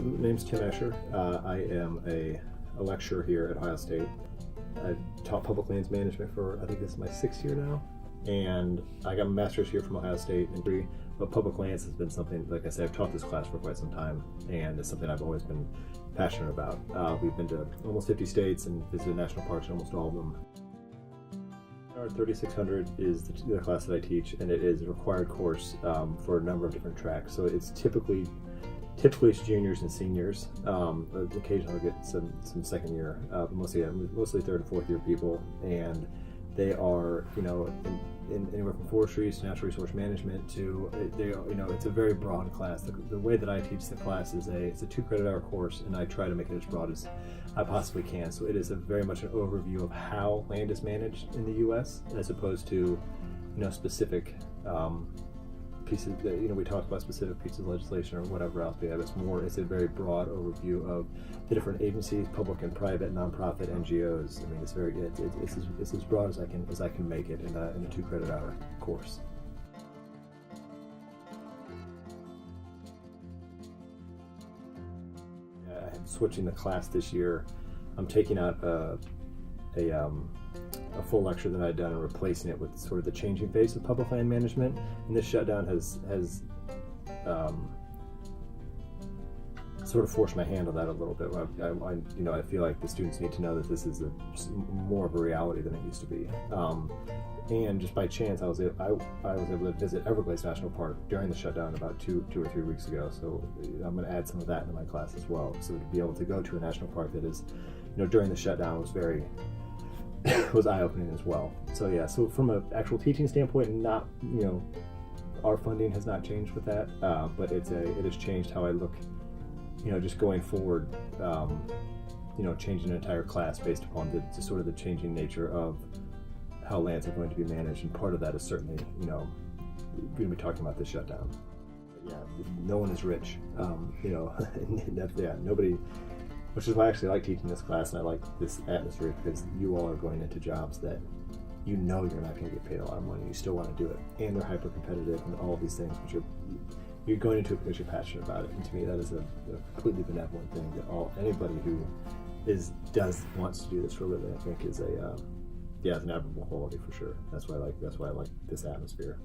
My name's Tim Escher. I am a lecturer here at Ohio State. I've taught public lands management for, I think this is my 6th year now. And I got my master's here from Ohio State in degree, but public lands has been something, like I said, I've taught this class for quite some time, and it's something I've always been passionate about. We've been to almost 50 states and visited national parks in almost all of them. Our 3600 is the class that I teach, and it is a required course for a number of different tracks. So it's typically it's juniors and seniors. Occasionally I'll get some second year, mostly third and fourth year people, and they are, anywhere from forestry to natural resource management to, it's a very broad class. The way that I teach the class is it's a 2 credit hour course, and I try to make it as broad as I possibly can. So it is very much an overview of how land is managed in the U.S. as opposed to, specific pieces that, we talk about specific pieces of legislation or whatever else, but it's a very broad overview of the different agencies, public and private, nonprofit, NGOs. I mean, it's as broad as I can make it in a 2 credit hour course. I'm switching the class this year. I'm taking out a full lecture that I had done and replacing it with sort of the changing face of public land management. And this shutdown has sort of forced my hand on that a little bit. I feel like the students need to know that this is more of a reality than it used to be. And just by chance, I was able to visit Everglades National Park during the shutdown about two or 3 weeks ago. So I'm going to add some of that into my class as well. So to be able to go to a national park that is, during the shutdown was eye-opening as well. So yeah, so from an actual teaching standpoint, not, our funding has not changed with that, but it has changed how I look, just going forward, changing an entire class based upon the sort of the changing nature of how lands are going to be managed, and part of that is certainly, we're going to be talking about this shutdown. But yeah, no one is rich, nobody. Which is why I actually like teaching this class, and I like this atmosphere, because you all are going into jobs that you're not going to get paid a lot of money. You still want to do it, and they're hyper competitive, and all of these things, which you're going into it because you're passionate about it. And to me, that is a completely benevolent thing that anybody who wants to do this for a living, I think, is an admirable quality for sure. That's why I like this atmosphere.